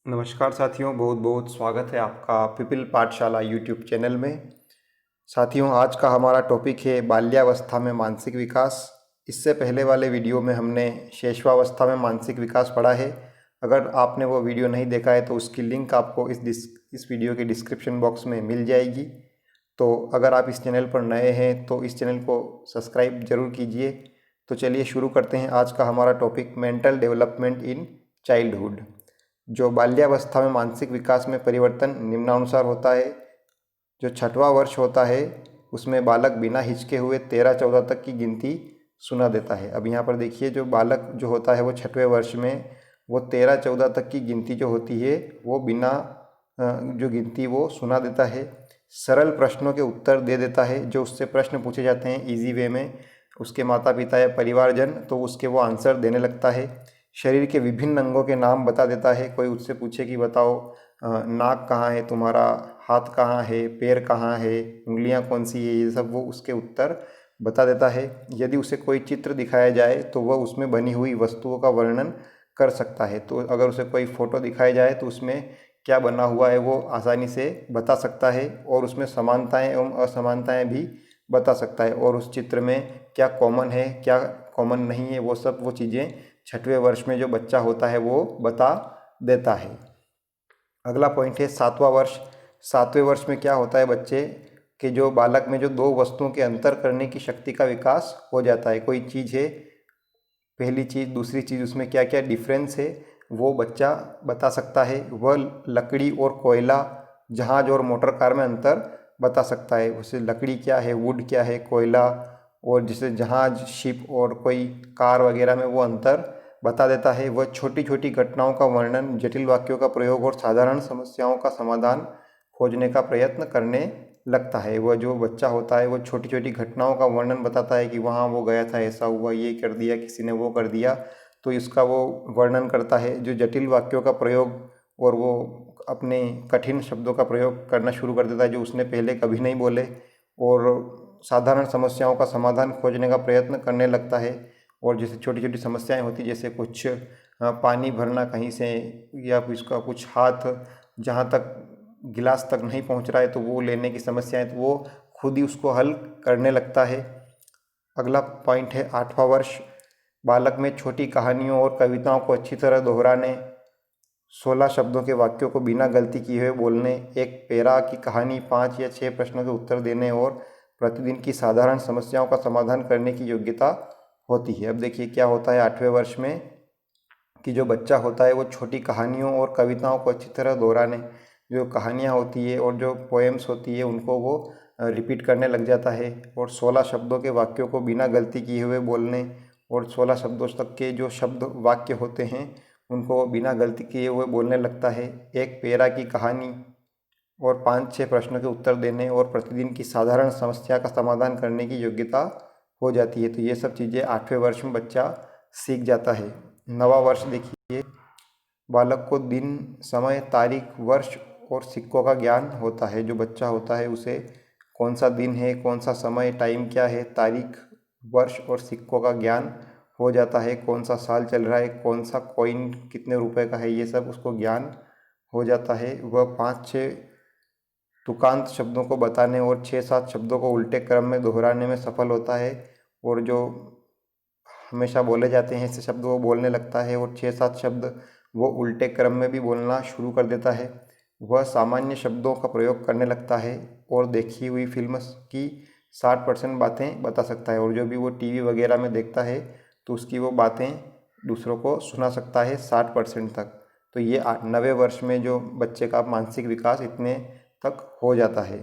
नमस्कार साथियों, बहुत बहुत स्वागत है आपका पिपिल पाठशाला यूट्यूब चैनल में। साथियों, आज का हमारा टॉपिक है बाल्यावस्था में मानसिक विकास। इससे पहले वाले वीडियो में हमने शैशवावस्था में मानसिक विकास पढ़ा है। अगर आपने वो वीडियो नहीं देखा है तो उसकी लिंक आपको इस वीडियो के डिस्क्रिप्शन बॉक्स में मिल जाएगी। तो अगर आप इस चैनल पर नए हैं तो इस चैनल को सब्सक्राइब जरूर कीजिए। तो चलिए शुरू करते हैं आज का हमारा topic, mental development in childhood. जो बाल्यावस्था में मानसिक विकास में परिवर्तन निम्नानुसार होता है। जो छठवां वर्ष होता है उसमें बालक बिना हिचके हुए 13-14 तक की गिनती सुना देता है। अब यहाँ पर देखिए, जो बालक जो होता है वो छठवें वर्ष में वो 13-14 तक की गिनती जो होती है वो बिना जो गिनती वो सुना देता है। सरल प्रश्नों के उत्तर दे देता है। जो उससे प्रश्न पूछे जाते हैं इजी वे में, उसके माता पिता या परिवारजन, तो उसके वो आंसर देने लगता है। शरीर के विभिन्न अंगों के नाम बता देता है। कोई उससे पूछे कि बताओ नाक कहाँ है तुम्हारा, हाथ कहाँ है, पैर कहाँ है, उंगलियां कौन सी है, ये सब वो उसके उत्तर बता देता है। यदि उसे कोई चित्र दिखाया जाए तो वह उसमें बनी हुई वस्तुओं का वर्णन कर सकता है। तो अगर उसे कोई फ़ोटो दिखाई जाए तो उसमें क्या बना हुआ है वो आसानी से बता सकता है, और उसमें समानताएं एवं असमानताएं भी बता सकता है, और उस चित्र में क्या कॉमन है क्या कॉमन नहीं है वो सब वो चीज़ें छठवें वर्ष में जो बच्चा होता है वो बता देता है। अगला पॉइंट है सातवां वर्ष। सातवें वर्ष में क्या होता है, बच्चे के जो बालक में जो दो वस्तुओं के अंतर करने की शक्ति का विकास हो जाता है। कोई चीज़ है, पहली चीज़ दूसरी चीज़, उसमें क्या क्या डिफरेंस है वो बच्चा बता सकता है। वह लकड़ी और कोयला, जहाज और मोटर कार में अंतर बता सकता है। उसे लकड़ी क्या है, वुड क्या है, कोयला, और जैसे जहाज, शिप और कोई कार वगैरह में वो अंतर बता देता है। वह छोटी छोटी घटनाओं का वर्णन, जटिल वाक्यों का प्रयोग और साधारण समस्याओं का समाधान खोजने का प्रयत्न करने लगता है। वह जो बच्चा होता है वो छोटी छोटी घटनाओं का वर्णन बताता है कि वहाँ वो गया था, ऐसा हुआ, ये कर दिया, किसी ने वो कर दिया, तो इसका वो वर्णन करता है। जो जटिल वाक्यों का प्रयोग, और वो अपने कठिन शब्दों का प्रयोग करना शुरू कर देता है जो उसने पहले कभी नहीं बोले, और साधारण समस्याओं का समाधान खोजने का प्रयत्न करने लगता है। और जैसे छोटी छोटी समस्याएं होती, जैसे कुछ पानी भरना कहीं से, या फिर इसका कुछ हाथ जहाँ तक गिलास तक नहीं पहुँच रहा है तो वो लेने की समस्याएं, तो वो खुद ही उसको हल करने लगता है। अगला पॉइंट है आठवां वर्ष। बालक में छोटी कहानियों और कविताओं को अच्छी तरह दोहराने, 16 शब्दों के वाक्यों को बिना गलती किए हुए बोलने, एक पैरा की कहानी, 5 या 6 प्रश्नों के उत्तर देने और प्रतिदिन की साधारण समस्याओं का समाधान करने की योग्यता होती है। अब देखिए क्या होता है आठवें वर्ष में, कि जो बच्चा होता है वो छोटी कहानियों और कविताओं को अच्छी तरह दोहराने, जो कहानियाँ होती है और जो पोएम्स होती है उनको वो रिपीट करने लग जाता है। और 16 शब्दों के वाक्यों को बिना गलती किए हुए बोलने, और 16 शब्दों तक के जो शब्द वाक्य होते हैं उनको वो बिना गलती किए हुए बोलने लगता है। एक पैरा की कहानी और 5-6 प्रश्नों के उत्तर देने और प्रतिदिन की साधारण समस्या का समाधान करने की योग्यता हो जाती है। तो ये सब चीज़ें आठवें वर्ष में बच्चा सीख जाता है। नवां वर्ष देखिए, बालक को दिन, समय, तारीख, वर्ष और सिक्कों का ज्ञान होता है। जो बच्चा होता है उसे कौन सा दिन है, कौन सा समय, टाइम क्या है, तारीख, वर्ष और सिक्कों का ज्ञान हो जाता है। कौन सा साल चल रहा है, कौन सा कॉइन कितने रुपए का है, ये सब उसको ज्ञान हो जाता है। वह 5-6 तुकांत शब्दों को बताने और 6-7 शब्दों को उल्टे क्रम में दोहराने में सफल होता है। और जो हमेशा बोले जाते हैं ऐसे शब्द वो बोलने लगता है, और 6-7 शब्द वो उल्टे क्रम में भी बोलना शुरू कर देता है। वह सामान्य शब्दों का प्रयोग करने लगता है और देखी हुई फिल्म की 60% बातें बता सकता है। और जो भी वो टीवी वगैरह में देखता है तो उसकी वो बातें दूसरों को सुना सकता है 60% तक। तो ये 9वें वर्ष में जो बच्चे का मानसिक विकास इतने तक हो जाता है।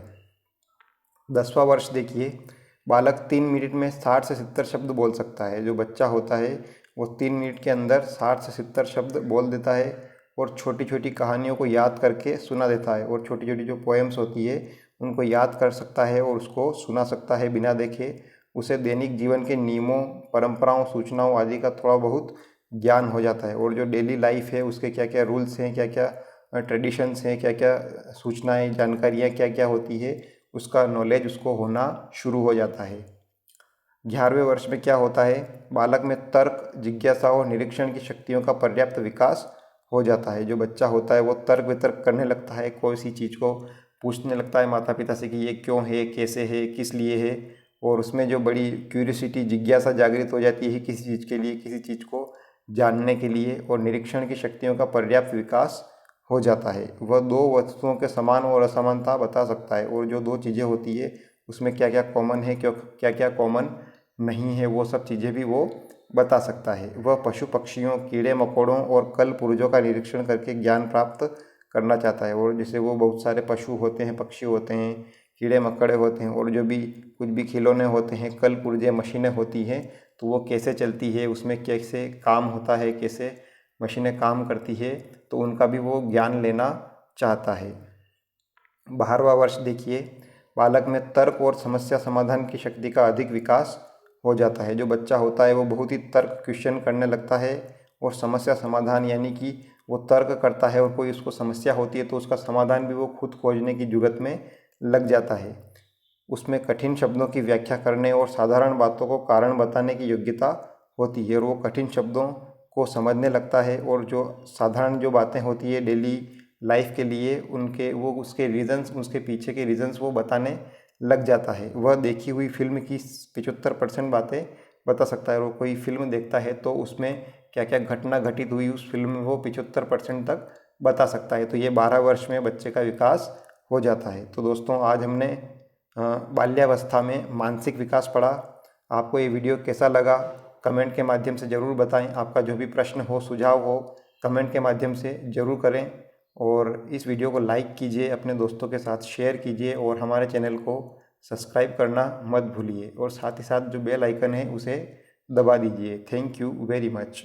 10वां वर्ष देखिए, बालक 3 मिनट में 60 से 70 शब्द बोल सकता है। जो बच्चा होता है वो 3 मिनट के अंदर 60 से 70 शब्द बोल देता है, और छोटी छोटी कहानियों को याद करके सुना देता है। और छोटी छोटी जो पोएम्स होती है उनको याद कर सकता है और उसको सुना सकता है बिना देखे। उसे दैनिक जीवन के नियमों, परंपराओं, सूचनाओं आदि का थोड़ा बहुत ज्ञान हो जाता है। और जो डेली लाइफ है उसके क्या क्या रूल्स हैं, क्या क्या ट्रेडिशंस हैं, क्या क्या सूचनाएं, जानकारियाँ क्या क्या होती है, उसका नॉलेज उसको होना शुरू हो जाता है। 11वें वर्ष में क्या होता है, बालक में तर्क, जिज्ञासा और निरीक्षण की शक्तियों का पर्याप्त विकास हो जाता है। जो बच्चा होता है वो तर्क वितर्क करने लगता है, कोई सी चीज़ को पूछने लगता है माता पिता से कि ये क्यों है, कैसे है, किस लिए है, और उसमें जो बड़ी क्यूरियोसिटी, जिज्ञासा जागृत हो जाती है किसी चीज़ के लिए, किसी चीज़ को जानने के लिए, और निरीक्षण की शक्तियों का पर्याप्त विकास हो जाता है। वह दो वस्तुओं के समान और असमानता बता सकता है, और जो दो चीज़ें होती है उसमें क्या क्या कॉमन है, क्या क्या कॉमन नहीं है, वो सब चीज़ें भी वो बता सकता है। वह पशु पक्षियों, कीड़े मकोड़ों और कल पुर्जों का निरीक्षण करके ज्ञान प्राप्त करना चाहता है। और जैसे वो बहुत सारे पशु होते हैं, पक्षी होते हैं, कीड़े मकोड़े होते हैं, और जो भी कुछ भी खिलौने होते हैं, कल पुर्जे, मशीनें होती हैं, तो वो कैसे चलती है, उसमें कैसे काम होता है, कैसे मशीनें काम करती है, तो उनका भी वो ज्ञान लेना चाहता है। 12वां वर्ष देखिए, बालक में तर्क और समस्या समाधान की शक्ति का अधिक विकास हो जाता है। जो बच्चा होता है वो बहुत ही तर्क क्वेश्चन करने लगता है, और समस्या समाधान यानी कि वो तर्क करता है, और कोई उसको समस्या होती है तो उसका समाधान भी वो खुद खोजने की जुगत में लग जाता है। उसमें कठिन शब्दों की व्याख्या करने और साधारण बातों को कारण बताने की योग्यता होती है, और वो कठिन शब्दों को समझने लगता है, और जो साधारण जो बातें होती है डेली लाइफ के लिए, उनके वो उसके रीज़न्स, उसके पीछे के रीज़न्स वो बताने लग जाता है। वह देखी हुई फिल्म की 75% बातें बता सकता है, और कोई फिल्म देखता है तो उसमें क्या क्या घटना घटित हुई उस फिल्म में वो 75% तक बता सकता है। तो ये 12 वर्ष में बच्चे का विकास हो जाता है। तो दोस्तों, आज हमने बाल्यावस्था में मानसिक विकास पढ़ा। आपको ये वीडियो कैसा लगा कमेंट के माध्यम से ज़रूर बताएं। आपका जो भी प्रश्न हो, सुझाव हो, कमेंट के माध्यम से ज़रूर करें, और इस वीडियो को लाइक कीजिए, अपने दोस्तों के साथ शेयर कीजिए, और हमारे चैनल को सब्सक्राइब करना मत भूलिए, और साथ ही साथ जो बेल आइकन है उसे दबा दीजिए। Thank you very much.